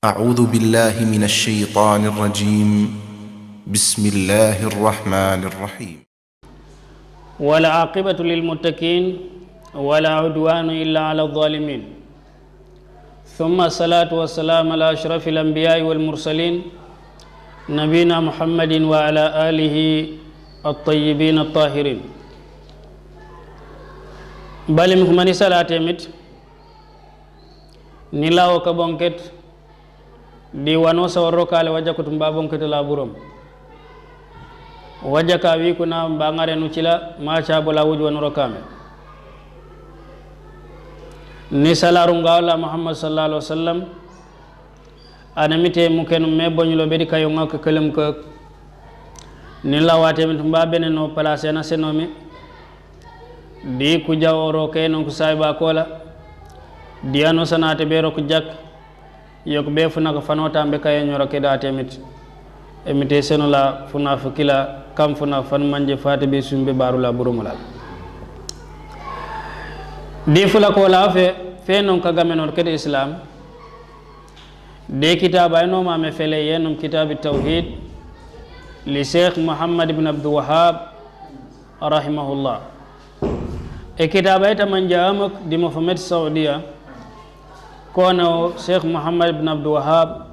أعوذ بالله من الشيطان الرجيم بسم الله الرحمن الرحيم والعاقبة للمتقين ولا عدوان إلا على الظالمين ثم الصلاة والسلام على أشرف الأنبياء والمرسلين نبينا محمد وعلى آله الطيبين الطاهرين بل مهمني صلاة مت نلاو كبونكت diwano sawarro kale wajja kutumba bonkete la burom wajja ka wi kuna mbangare nu cila ma cha bola wuju wonoro kame ni salaru ngawla muhammad sallallahu alaihi wasallam anamite mukenu me bonyulo bedi kayo ngak kelem ko ni lawate min tumba beneno place na senomi di ku jaworo keno ku sayba kola diano sanate bero ku jak yok be funa ko fanota be kay ñoro ke da temit emite senola funa fakila kam funa fan manje fati be sumbe barula burumulal di fula ko la fe non ka gameno ke islam de kitaba no ma me fele yenom kitab tawhid li sheikh muhammad ibn abdul wahhab rahimahullah e kitaba ita man jaamak di muhammad saudiya kono sheikh muhammad ibn abdul wahhab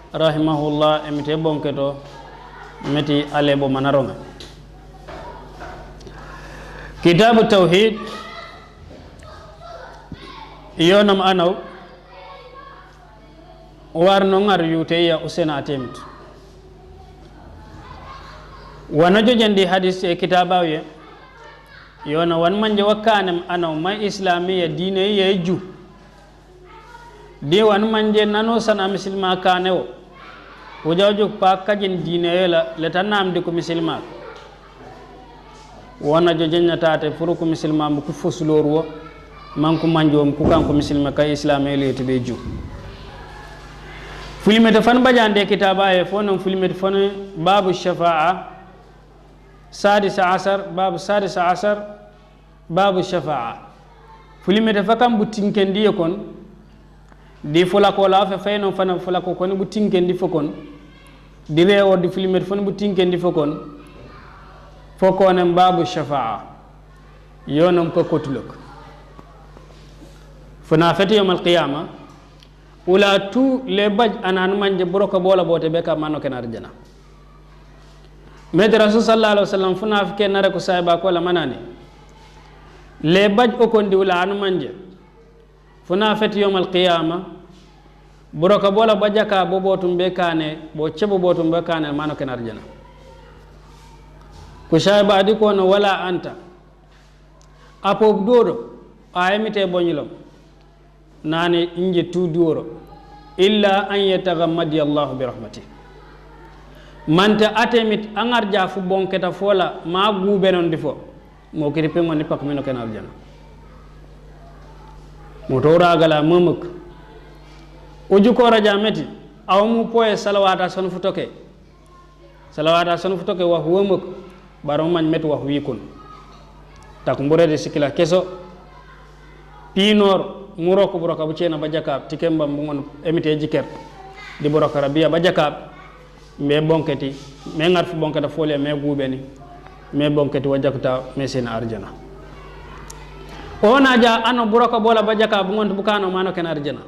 rahimahullah emite bonketo meti alebo manaronga kitab tawhid yonam anaw warno ngar yuteya usena temit wana jojendi hadis e kitabawe yona wan manje wakkanem anaw ma islamiyya dine yeju diwan manje nano sana muslima kanewo wujawjuk pa kajin dine la letanam de ko muslima wana jojenya tate furu ko muslima mu ku fosulorwo manku manjom ku kanko muslima kay islamé le to be ju fulimete fan bajande kitaba e fonon fulimete fon babu shafa'a sadis asar babu sadis asar babu shafa'a fulimete fakam butinkendi kon di fula ko la fe fayno fana fula ko kon bu tinkendi fokon di rewo di filmet fon bu tinkendi fokon fokonem babu shafa'a yonom ko kotulok fana fati yawm al-qiyama ula tu le baj anan manje broka bola bote be ka manno kenar jana med rasul sallallahu alaihi wasallam fana fike nare ko sayba ko la manani le baj o kon di ula anu manje funa fati yawm al-qiyama buroka bola bajaka bobotum be kane bo cebo botum be kane mano kenar jana ko shayba adi ko no wala anta apo doro ayemite bonyilom nane inje tuduro illa an yataghammadi allah bi rahmati manta atemit angarja fu bonketa fola ma gubenon difo mo kiri pe ngoni pak mino kenar jana motora gala mamak uju ko raja meti aw mu poye salawata son futoke wa huwa mak baro man met wa wi kun tak mburede sikila keso pinor muroko broka bu cena bajaka tikemba ngon emite jiker di broka rabia bajaka me bonketi me ngar fu bonkata folia me gubeni me bonketi wajakta me sena arjana ona ja ano buraka bola bajaka bu ngon bukano mano ken arjana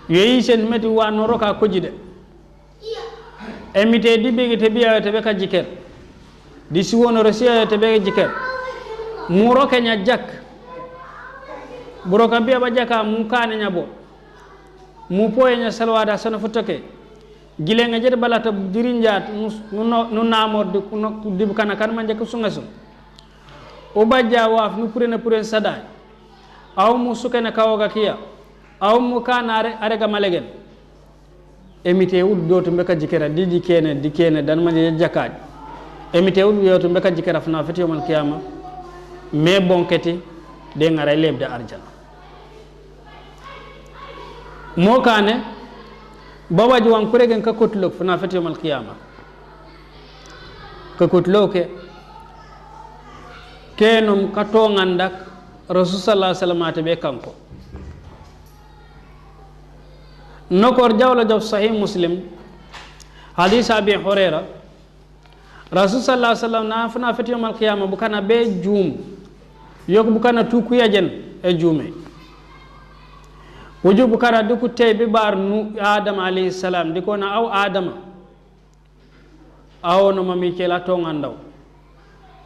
yeyi sen meti wa no roka kojide emite dibbe te biya te be ka jiker di siwono rosiya te be jiker mu roke nya jak buraka biya bajaka mu kane nya bo mu poye nya salwada sono futoke gile nga jede balata dirinjat nu namor di kana kan manje ko sungasu o bajja waf nu puren saday aw mu sukene kawoga kiya aw mu kanare arega malegen emite wud do to mbeka jikera di kene dan manje jakaj emite wud yo to mbeka jikera fna fati yawmal qiyama me bonketi de ngara lebde arjana mo kane babaji wan kuregen ka kotlok fna fati yawmal qiyama ka kotloke kenum ka to ngandak rasul sallallahu alaihi wasallam be kanko nokor jawla jaw sahih muslim hadith abi huraira rasul sallallahu alaihi wasallam na fana fati yawmal qiyamah bukana be jum yok bukana tuku yajen e jume wuju bukara duku tey bi bar nu adam alayhi salam diko na aw adama aw no mami kela to ngandaw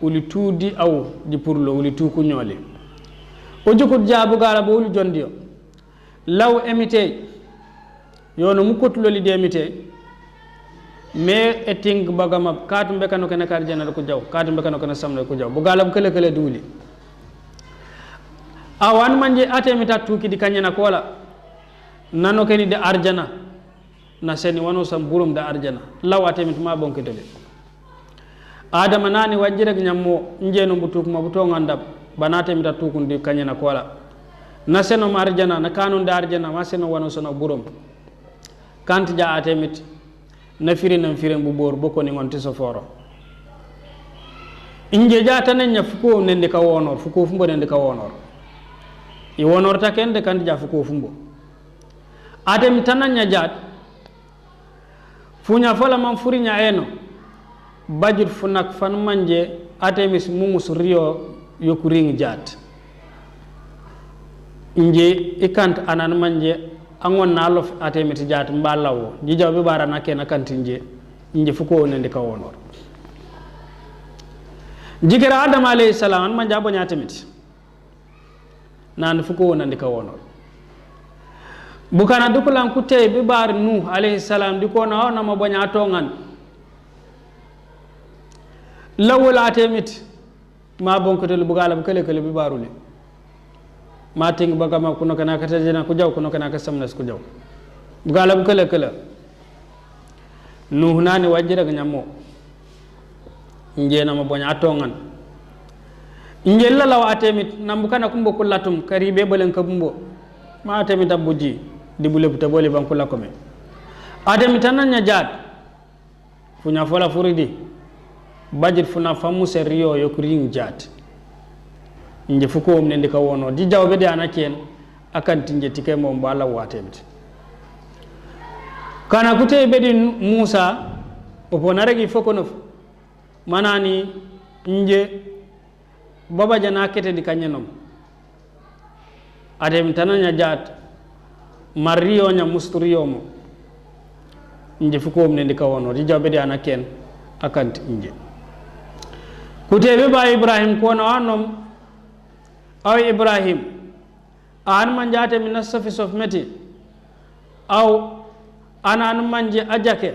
uli tudi aw di purlo uli tuku nyole wuju ko jabu gara bo uli jondio law emite yono mukotulo li demite me eting bagama katum be kanu kana kar jana ko jaw katum be kanu kana samna ko jaw bu galam kele kele duli awan manje atemita tuki di kanyana ko wala nano keni de arjana na seni wano sam burum da arjana law atemit ma bonke dele adama nani wajjire nyammo njeno butuk ma buto ngandab banate mita tukun di kanyana ko wala na seno marjana na kanun da arjana ma seno wano sono burum kanti ja atemit na firen bu bor boko ni ngonti so foro inje jata nya fuko nende ka wonor fuko fumbo nende ka wonor i wonor ta kende kanti ja fuko fumbo adem tananya jat funya fola man furinya eno bajur funak fan manje atemis mumus rio yokuring jat inje ikant anan manje angon nalof atemiti jat mbalawo jijaw be barana kena kantinje inje fuko nende ka wonor jigera adam alayhi salam an manja bo nyatamiti nan fuko nende ka wonor bukana dukulan kutey be bar nu alayhi salam diko na ona mo bonya tongan lawul atemiti ma bonkotel bugala bu kele kele be barule mating bagama kuno kana kata jena ku jaw kuno kana ka samnas ku jaw bugala bu kala kala nuh nani wajira ga nyammo njena ma bonya atongan njella law atemit nambu kana kumbo kullatum karibe bolen ka bumbo ma atemit abuji dibule buta bole ban kullakome atemit tananya jad funya fola furidi bajir funa famu seriyo yokuring jad nje fuko nende ka wono di jawbe de anaken akan tinje tike mo bala watemti kana kute bedi Musa oponare gi foko no manani nje baba jana kete di kanyenom adem tananya jat mario nya musturiyo mo nje fuko nende ka wono di jawbe de anaken akan tinje kute be ba Ibrahim ko no anom aw Ibrahim an manjate min nasafi sofmeti aw ana an manje ajake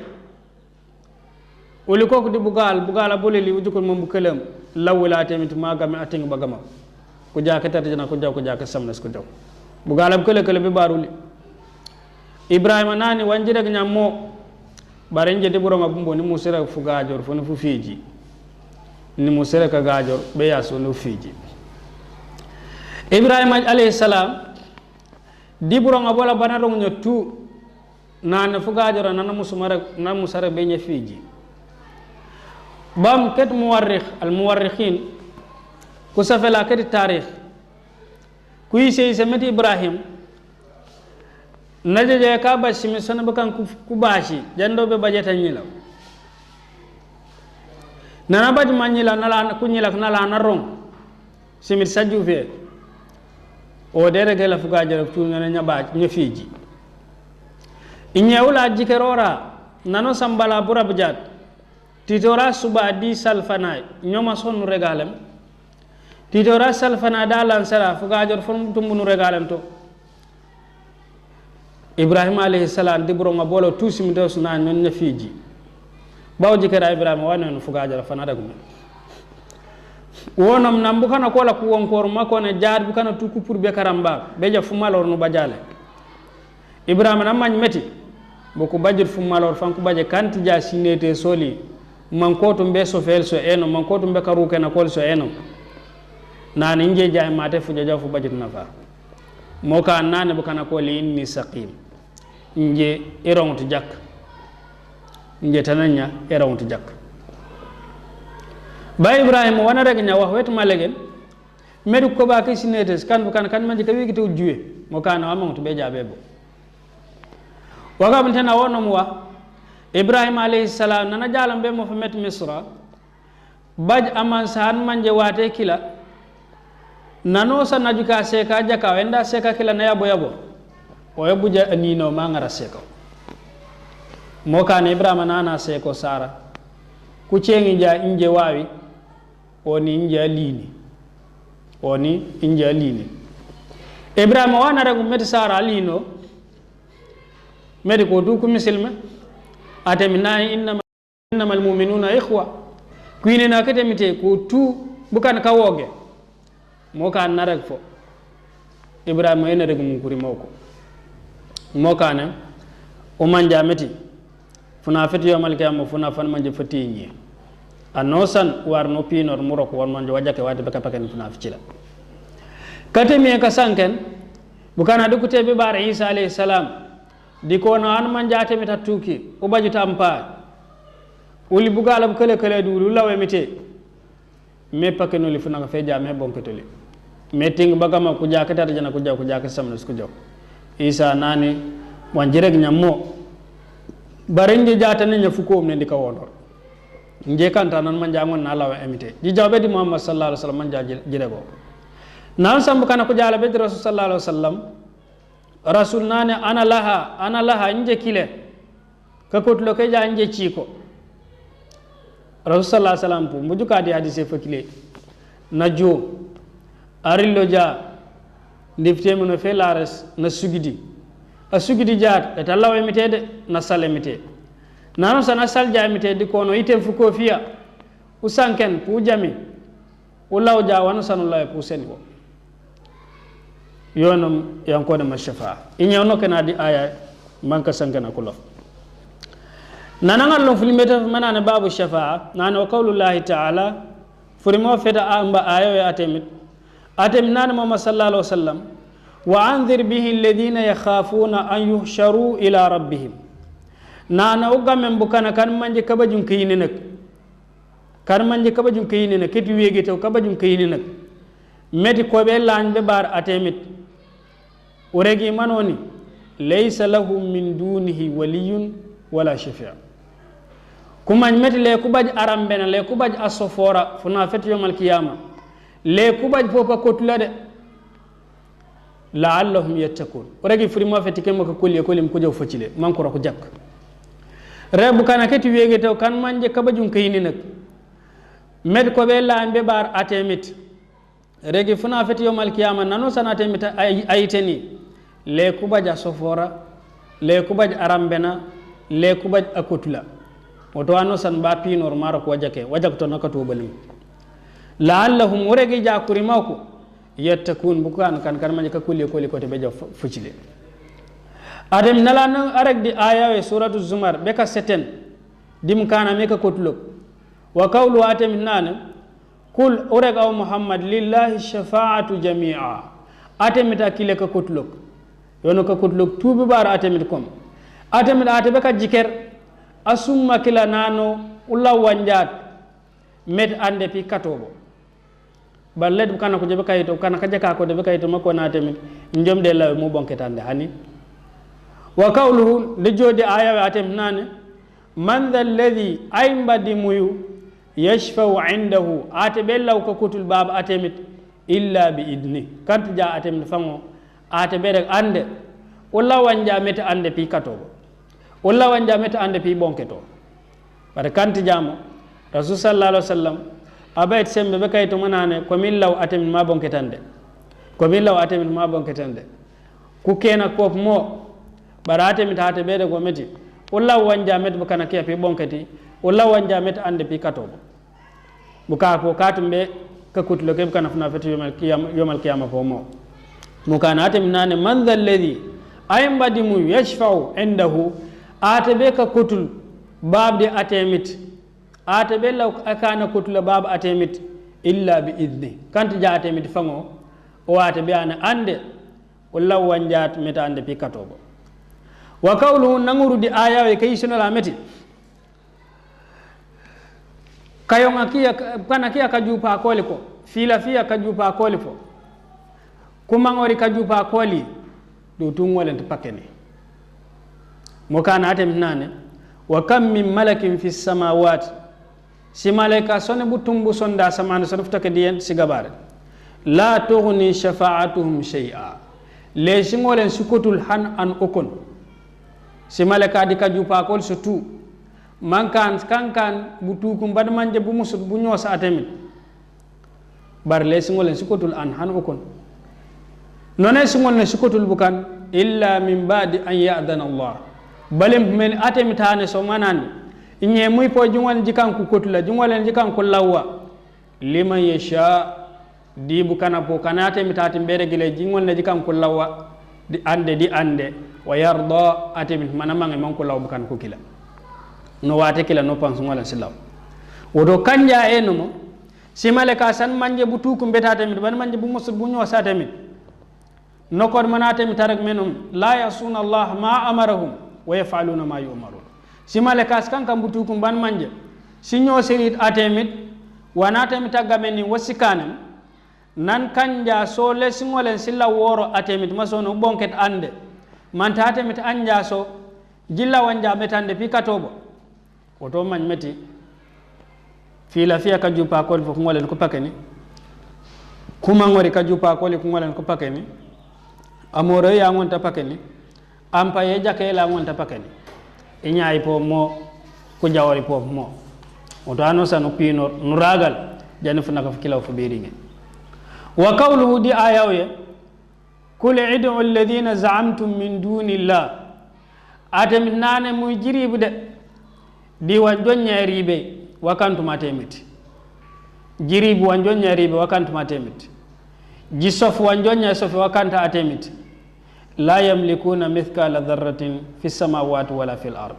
woli ko di bugal boleli wujukol mom bukelam lawla tamit magam ating bagama ko jake tarjana ko jaw ko jake samnas ko jaw bugalam kele kele be baruli Ibrahim nani wanjire nyammo barenje de buronga bumbo ni musira fu gajor fu no fu fiji ni musira ka gajor be yaso no fiji Ibrahim alayhi salam diburonga bola banarong nyotu nana fugajora nana musara benya fiji bam ket muwarrikh al muwarrikhin ku safela ket tarikh ku yise semeti Ibrahim najeje ka bashi mi sona bakan ku bashi jando be bajeta nyila nana baj manyila nala ku nyila nala narong simit saju fe o dere gela fuga jara tu ngana nyaba nyafiji inyawla jikerora nano sambala burabjat titora suba di salfana nyoma sonu regalem titora salfana dalan sara fuga jar fon tumbunu regalem to Ibrahim alayhi salam dibro nga bolo tusim dos na non nyafiji baw jikera Ibrahim wanon fuga jara fana dagu wonam nambu kana kola ku wonkor mako ne jaar bu kana tuku pour be karamba be ja fu malor no bajale Ibrahim nam mañ meti boko bajir fu malor fanku baje kanti ja sinete soli man ko to be so fel so eno man ko to be karu kana kol so eno nani nje jaay mate fu jaja fu bajir nafa mo ka nane bu kana ko li inni saqim nje erontu jak nje tananya erontu jak ba Ibrahim wana rek nya wax wetu malegen medu ko ba ke sinetes kan bu kan man ka wigi to juwe mo kana amon to be jabe bo wagam tena wono muwa ibrahim alayhi salam nana jalam be mo fa met misra baj aman san manje wate kila nano sa najuka seka jaka wenda seka kila na yabo o yabuja anino ma ngara seka mo kan ibrahim nana seko sara ku cengi ja inje wawi oni inja lini ibrahim wana ragu met sara lino medi ko du ku misilme atemina innamal mu'minuna ikhwa kuine na katemite ko tu bukan kawoge mo kan narag fo ibrahim ene regu mun kuri moko mo kan o manja meti funa feti yomal kiyama funa fan manje fati nyi anosan war no pinor muro ko won manje wajake wade baka paken funa ficila katemi ka sanken bukana dukute be bar isa alayhi salam diko no an manjate mi tatuki o bajuta ampa uli bugala kele kele dulu lawe mite me pakeno li funa fe jame bonketoli meeting bagama ku jakata jana ku jakka samna ku jok isa nani wanjireg nyammo barenje jata ne nyafuko ne ndika wonor nje kanta nan manja ngon na lawa emite di jawbe di muhammad sallallahu alaihi wasallam manja jirego nan sambu kana ku jala be rasul sallallahu alaihi wasallam rasul nane ana laha nje kile ka kotlo ke ja nje chiko rasul sallallahu alaihi wasallam pu mujuka di hadise fakile najo arillo ja ndifte mun fe lares na sugidi a sugidi jaat e tallaw emitede na salemite nanu sana sal jamite di kono item fu ko fiya usanken pu jami ulaw ja wanu sanu lay pu seni ko yonum yanko de mashafa inyawno kana di aya manka sankana kulo nanangal lo fulmeta manana babu shafa'a nana qawlullahi ta'ala furimo feta amba ayo ya atem nana muhammad sallallahu alaihi wasallam wa anzir bihi alladhina yakhafuna an yuhsharu ila rabbihim nana ugamen bukana kan manje kabajun kayini nak keti wege taw kabajun kayini nak meti ko be lañ be bar atemit uregi manoni laysa lahum min dunihi waliyun wala shafi' kumañ meti le kubaj arambena le kubaj asofora funa fet yomal qiyamah le kubaj popa kotulade la'allahum yattaqun uregi frima feti kemo ko kolim ko jaw facile man ko rako jak rebu kana keti wege taw kan manje kabajun kayini nak med ko be lambe bar atemit regi funa feti yomal qiyamah nanu sanate mit ayiteni le kubaj asofora le kubaj arambena le kubaj akotula woto ano san ba pinor maro ko wajak to nakato balim la'allahum uregi jakuri mako yattakun bukan kan manje ka kulli ko te beja fucile adem nalana arek di aya suratu zumar be ka seten dim kana me ka kotulok wa qawlu atem nana kul ureg aw muhammad lillahi shafa'atu jami'a atem ta kile ka kotulok yono ka kotulok tubi bar atem kom atem be ka jiker asumma kila nano ulla wanjat met ande pi katobo ballet kana ko jebe kayito kana ka jaka ko de kayito mako na tamit njom de law mo bonketande hani wa qawluhu de jodi aya atem nane man dhal ladhi aimbadi muyu yashfa'u indahu atebe law ko kutul bab atemit illa bi idni kant ja atem fango atebe rek ande ulla wanja met ande pi katobo ulla wanja met ande pi bonketo bare kant jamo rasul sallallahu alaihi wasallam abayt sembe be kayto manane ko min law atem ma bonketande ku kena ko mo barate mi taate bede ko meti ulla wanja met be kana kepi bonketi ulla wanja met ande pi katobo buka ko katumbe ka kutlo ke kana funa fati yomal qiyamah ko mo mukana atem nane man dhal ladhi aymbadi mu yashfa'u indahu atabe ka kutul babde atemit atabe law akana kutula bab atemit illa bi idni kanti ja atemit fango o atabe ana ande walla wanjat meta ande pi katobo wa qawluhu nanguru di aya we kay sunala meti kayonga kiya kana kiya kajupa koliko fila fiya kajupa kolifo kumangori kajupa koli do tungole pakene mo kana atem nane wa kam min malakin fi samawati si malaika sone butumbu sonda samana sone futake diyen sigabare la tughni shafa'atuhum shay'a le singolen sukotul han an okon si malaika di kaju pakol sutu mankan kankan butukum bad manje bu musut bu ñosa atemit bar le singolen sukotul an han okon none singol ne sukotul bukan illa min ba'di an ya'dana Allah balem men atemitane so manani inye muy po jungol jikan ku kotula jungol jikan ku lawwa liman yasha di bukana po kanate mitati mbere gile jingol ne jikan ku lawwa di ande wa yarda atemit manamang man ku law bukan ku kila no wate kila no pang ngol silaw wodo kanja enomo simale ka san manje butu ku betate mit ban manje bu musul bu ñosa tamit nokor manate mitarak menum la yasuna Allah ma amarahum wa yaf'aluna ma yu'marun simale kas kan kam butukum ban manje sinyo serit atemit wanata mitagameni wasikanem nan kanja so le singolen silla woro atemit masono bonket ande man ta atemit anja so jilla wanja metande pikatobo oto man meti fila fiya ka jupa ko fo ngolen ko pakeni kuma ngori ka jupa ko ngolen ko pakeni amoro ya ngonta pakeni ampa ye jake la ngonta pakeni inyai po mo ko jawari po mo o to ano sanu pino nuragal jani funa ka fikila fu biringe wa qawluhu di ayawe kul id'u alladhina za'amtum min dunillah atam nane muy jiribude di wa jonyaribe wakantu matemiti jiribu wa jonyaribe wakantu matemiti jisofu wa jonya sofu wakanta atemiti la yamlikuna mithqala dharratin fi samawati wala fil ard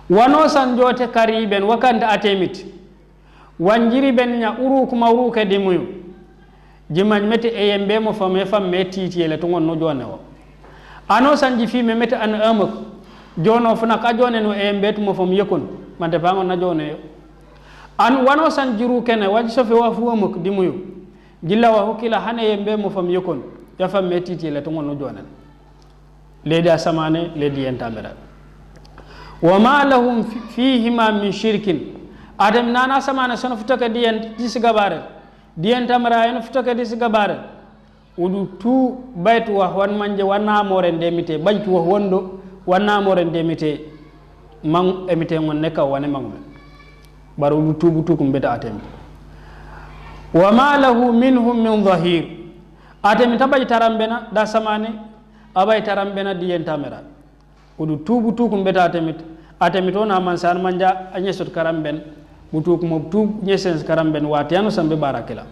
wano san jote kariben wakanta atemit wanjiri ben nya uru kuma uru ke dimuyu jiman meti eyembe mo fam meti ele to ngonno jone o ano san ji fi me meti an amak jono funa ka jone no eyembe to mo fam yekon mante pa ngon na jone an wano san jiru kene waji sofi wa fu amak dimuyu jilla wa hukila hane yembe mo fam yekon ya fam meti ele to ngonno jone ledi asamane ledi yentamira wama lahum fihima min shirkin adam nana samana sono futaka diyen disigabare diyen tamara en futaka disigabare udu tu baytu wa wan manje wana more ndemite baytu wa wondo wana more ndemite man emite ngon neka wane mangme bar udu tubu tukum beta atem wama lahu minhum min dhahir atem tabay tarambena da samane abay tarambena diyen tamara udu tubu tukum beta atemit ona man san manja anyesot karamben butuk mob tub nyesen karamben watiano sambe barakila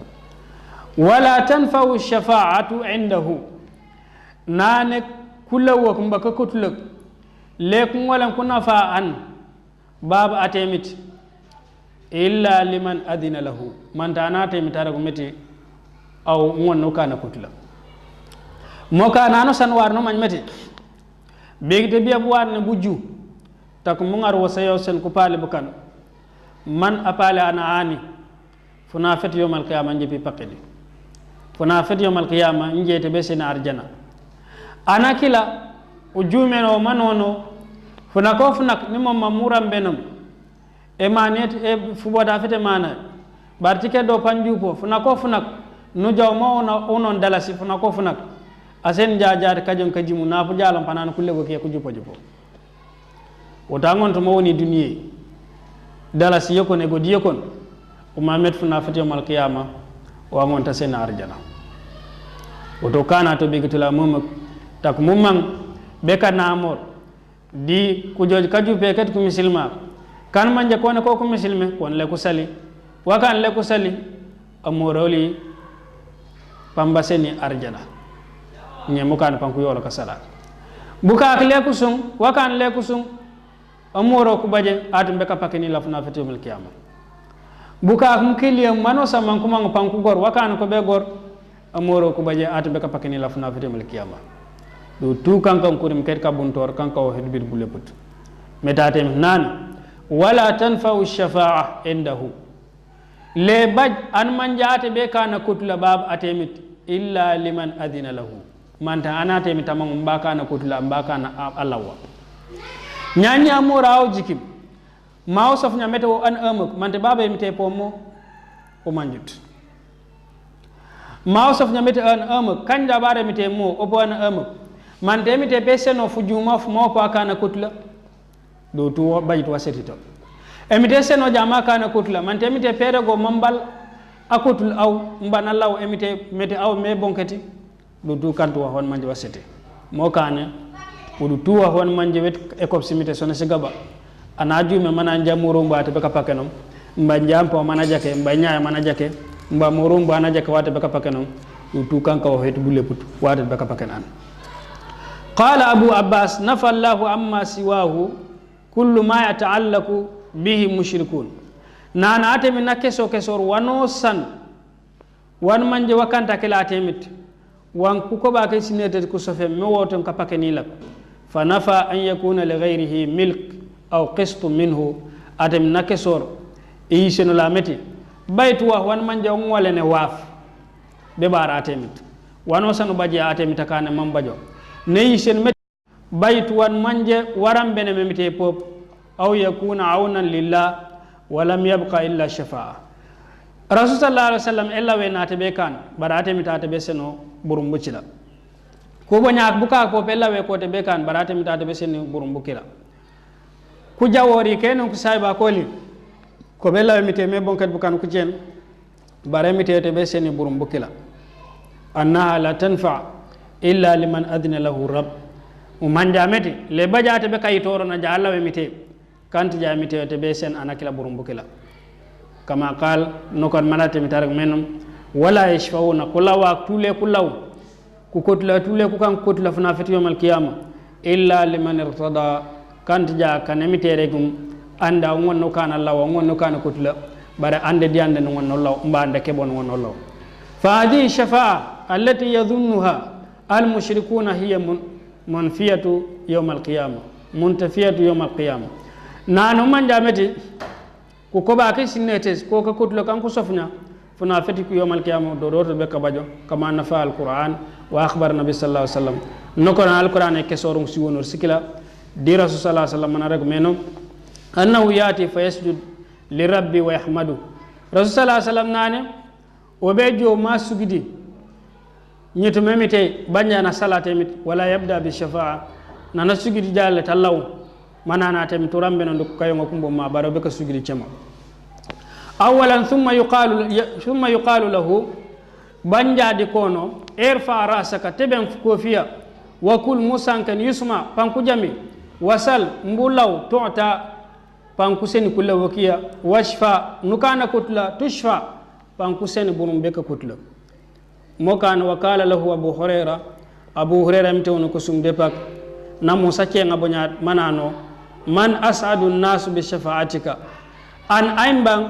wala tanfa'u shafa'atu indahu nane kulawo kumbaka kutulak le kungolan kunafa an baba atemit illa liman adina lahu man tana temitara gumeti aw ngonno kana kutula moka nano san warno man meti begde biya buwan buju tak mungar wasayo sen ko pale bukan man apale ana ani funa fet yomal qiyamah njebi pakedi funa fet yomal qiyamah njete be sen arjana ana kila ujumeno manono funa ko funak ni mom mamuram benam e manet e fuboda fete mana bartike do panjupo funa ko funak no jawma onon dalasi funa ko funak asen jajar kajon kajimu na fu jalam panan kulle go ke ko jupo o tangon to mawoni duniye dalasi yekon e godi yekon o mamet funa fati yawmal qiyama wa monta sen arjana o to kana to bigitula mum tak mumman be kana amor di ku joj kaju pe kat ku muslima kan manje ko ne ko ku muslime kon le ku sali wa kan le ku sali amoroli pambaseni arjana nyemu kan panku yolo ka sala buka ak le ku sung wa kan le ku sung amoro ku baje atum be ka pakeni lafna fatimul qiyamah buka ak mukiliya mano sama ko mangu panku gor wakan ko be gor amoro ku baje atum be ka pakeni lafna fatimul qiyamah do tu kankan kurim ket ka buntor kanka o hedbir buleput metatem nan wala tanfa'u shafa'a indahu le baj an manjate be kana kutula bab atemit illa liman adina lahu manta anate mitamam mbaka na kutula mbaka na alawa nyani amora o jikim maw sof nya meto an amak mante baba mite pomo o manjut maw sof nya meto an amak kanja bare mite mo o bo an amak mante mite beseno fu juma fu mo pa kana kutla do to bayit wasetito emite seno jama kana kutla mante mite pere go mambal akutul aw mbana law emite mete aw me bonkati do tu kantu wa hon manje wasete mo kane udu tuwa hon manje wet e ko simite sona sigaba anaju me mana jamuro mbate be kapakenom mba jampo mana jake mba nyaaya mana jake mba moro mba na jake wate be kapakenom du tu kanka o het bulle put wate be kapakenan qala abu abbas nafa allah amma siwahu kullu ma yata'allaqu bihi mushrikun nana atemi nakeso kesor wano san wan manje wakanta kala atemit wan kuko ba kay sinete ko sofe me woton ka pakeni lak fa nafa an yakuna li ghayrihi milk aw qist minhu atem nakesor e seno la meti baytu wa wan manje on wala ne waf be bara atemit wano sanu baje atemit kana mambajo ne sen met baytu wan manje waram bene memite pop aw yakuna aunan lillah walam yabqa illa shafa'a rasul sallallahu alaihi wasallam ella we nate be kan barate mitate be seno burum bucila ko bo nyaak buka ko ella we ko te be kan barate mitate be seno burum bukila ku jawori ken ko sayba ko li ko bella we mite me bonkat bukan ku cen bare mitete be seno burum bukila annaha la tanfa illa liman adna lahu rabb umanja meti le bajate be kaytoro na jalla we mite kanti jamite te be sen anakila burum bukila kama qal nokon manate mitarag menum wala yashfauna kullawa tule kullaw ku kotla tule ku kan kotla fana fati yawmal qiyamah illa liman irtada kanti ja kanemite regum anda wonno kana law wonno kana kotla bare ande diande no wonno law mbande kebon wonno law fa hadi shafa'a allati yadhunnuha al mushrikuna hiya munfiyatu yawmal qiyamah muntafiyatu yawmal qiyamah nanu manjameti ko koba ke sinnetes ko ka kutlo kan ko sofna funa fati ko yomal qiyamah do do be ka bajo kama nafa alquran wa akhbar nabi sallallahu alaihi wasallam noko na alquran e kesorum si wonor sikila di rasul sallallahu alaihi wasallam na rek menom annahu yati fa yasjud li rabbi wa yahmadu rasul sallallahu alaihi wasallam nane o be jo ma sugidi nyeto memite banya na salate mit wala yabda bi shafa'a nana sugidi jalle tallaw manana tem turambe no kayo ngakumbo ma baro be ka sugiri cema awalan thumma yuqalu lahu banja di kono irfa rasaka teben kofiya wa kul musankan yusma panku jami wasal mbulaw tu'ta panku sen kullu wakiya washfa nukana kutla tushfa panku sen burum be ka kutla mokan wakala lahu abu hurairah mtewono ko sumde pak namu sakke ngabonya manano man as'adu an-nas bi shafa'atika an aimbang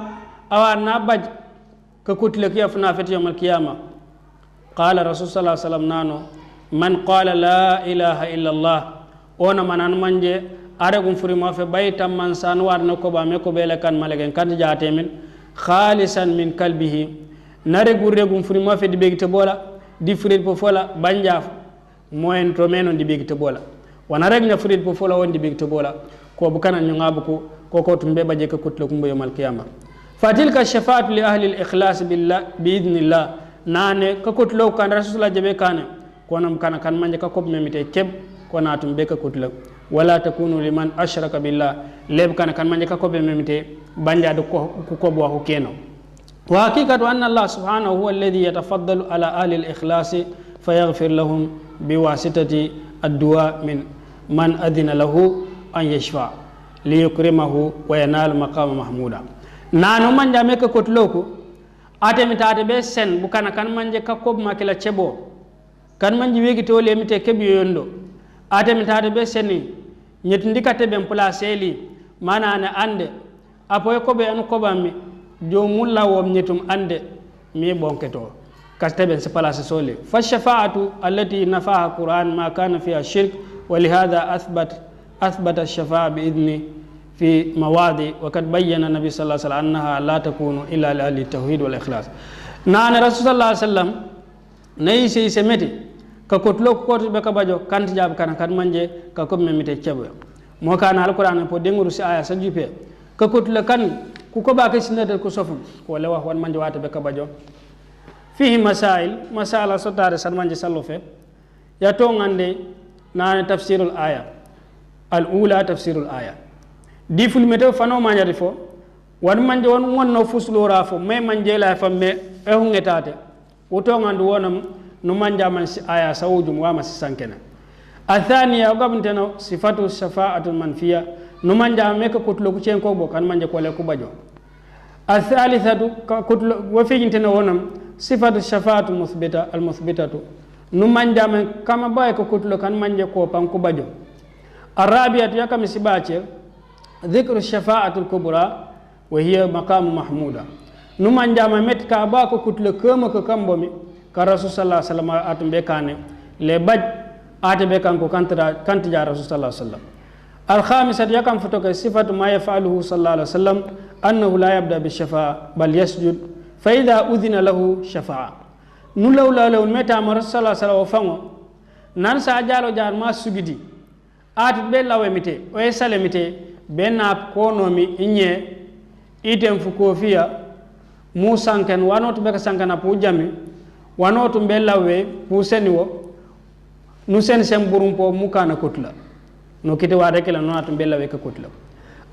awa nabaj ka kutle kiya funa fati yawm al-qiyamah qala rasul sallallahu alaihi wasallam nano man qala la ilaha illa allah ona manan manje aragum furi ma fe baytam man san warna ko ba me ko bele kan malegen kan jaate min khalisan min kalbihi nare gurregum furi ma fe di begite bola di furid po fola banja moyen to menon di begite bola wana reg na furid po fola won di begite bola ko bukana nyungabu ko tumbe baje ka kutlo kumbo yomal qiyamah fatilka shafa'atu li ahli al-ikhlas billah bi idnillah nane ka kutlo kan rasulullah jabe kane konam kana kan manje ka kob memite keb kona tumbe ka kutlo wala takunu liman ashraka billah leb kana kan manje ka kob memite banja do ko kob wa ko keno wa haqiqatu anna allah subhanahu huwa alladhi yatafaddalu ala ahli al-ikhlas fayaghfir lahum biwasitati ad-du'a min man adina lahu an yashfa li yukrimahu wa yanal maqama mahmuda nanu manja meka kotloko atemita ate be sen bukana kan manje ka kob makila chebo kan manje wegi to le mite kebi yondo atemita ate be seni nyet ndikate be place li mana na ande apoy ko be an ko bammi jo mulla wom nyetum ande mi bonketo kastebe se place sole fa shafa'atu allati nafaha qur'an ma kana fiha shirk wa li hadha أثبت الشفاعة بإذنه في مواضع وقد بين النبي صلى الله عليه وسلم أنها لا تكون إلا لأهل التوحيد والإخلاص نان رسول الله صلى الله عليه وسلم نيسي سمتي كقتلوك قتل بكباجو كانت جاب كان منجي كقوم ممتي تشبه mo kana alquran po denguru si aya sa jupe ka kutla kan ku ko ba ka sinata ko sofum ko le wax wan manje wata be ka bajo fihi masail masala sotare san manje sallo fe ya to ngande na tafsirul aya al ula tafsirul aya di fulmeto fano manyari fo wan manje won wonno fuslora fo me manje la fa me e hungetate woto ngandu wonam no manja man si aya sawujum wa mas sankena athaniya gabnteno sifatu shafa'atul manfiya no manja me ka kutlo ku cen ko bo kan manje ko le ku bajo athalithatu kutlo wa fijinteno wonam sifatu shafa'atul muthbita al muthbitatu no manja me kama bay ko kutlo kan manje ko pan ku bajo arabiyatu yakam sibache dhikru shafa'atul kubra wa hiya maqam mahmuda no manja me met ka ba ko kutlo kama ko kambomi ka rasul sallallahu alaihi wasallam atumbe kane le baj اتبه كانكو كانت جاء رسول الله صلى الله عليه وسلم الخامسة يكن فتوك صفة ما يفعله صلى الله عليه وسلم أنه لا يبدأ بالشفاعة بل يسجد فإذا أذن له شفاعة نلو لا لو متى أمر صلى الله عليه وسلم ننسى جالو جار ما سجدي أتبه لا ومتى ويسلمتى بين كونومي إني إتم فكوفيا موسى كان وانوت بك سانكنا بوجامي وانوت بلاوي بوسنيو nu sen burum po mukana kutla no kiti wada kala no atum bella we ka kutla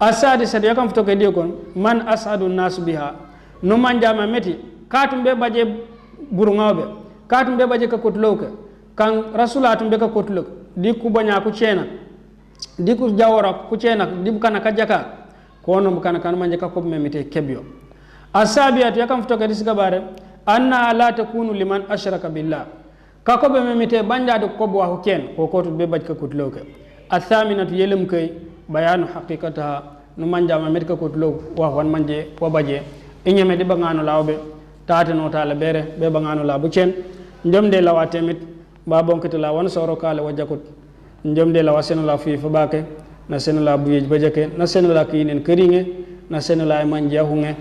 asadi sad yakam to ke dio kon man asadu nas biha no manjama meti katum be baje burungabe katum be baje ka kutlo ka kan rasulatum be ka kutlo di ku banya ku cena di ku jawara ku cena di kana ka jaka ko no kana kan manje ka ko memete kebyo asabiat yakam to ke disga bare anna la takunu liman ashraka billah kako be memite banjado ko bo ko ken ko ko to be baj ka kutloke athaminatu yelum kay bayanu haqiqataha no manja ma met ka kutlo wa wan manje ko baje inyame de bangano lawbe tata no tala bere be bangano la bu ken njomde lawa temit ba bonkete la wan soro kala wajakut njomde lawa seno la fi fa bake na seno la bu yej bajake na seno la kinen keringe na seno la manje hunge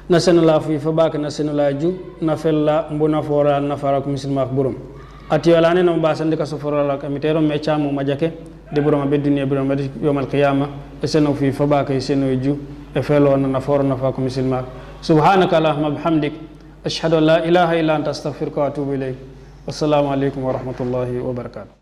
na seno la fi fa bak na seno la ju na fella mbona fora na farak muslima burum ati wala ne no basande ka sofora la kamitero me chamu majake de burum be dunya burum be yawmal qiyamah e seno fi fa bak e seno ju e felo na fora na farak muslima subhanaka allahumma bihamdik ashhadu an la ilaha illa anta astaghfiruka wa atubu ilayk wassalamu alaikum wa rahmatullahi wa barakatuh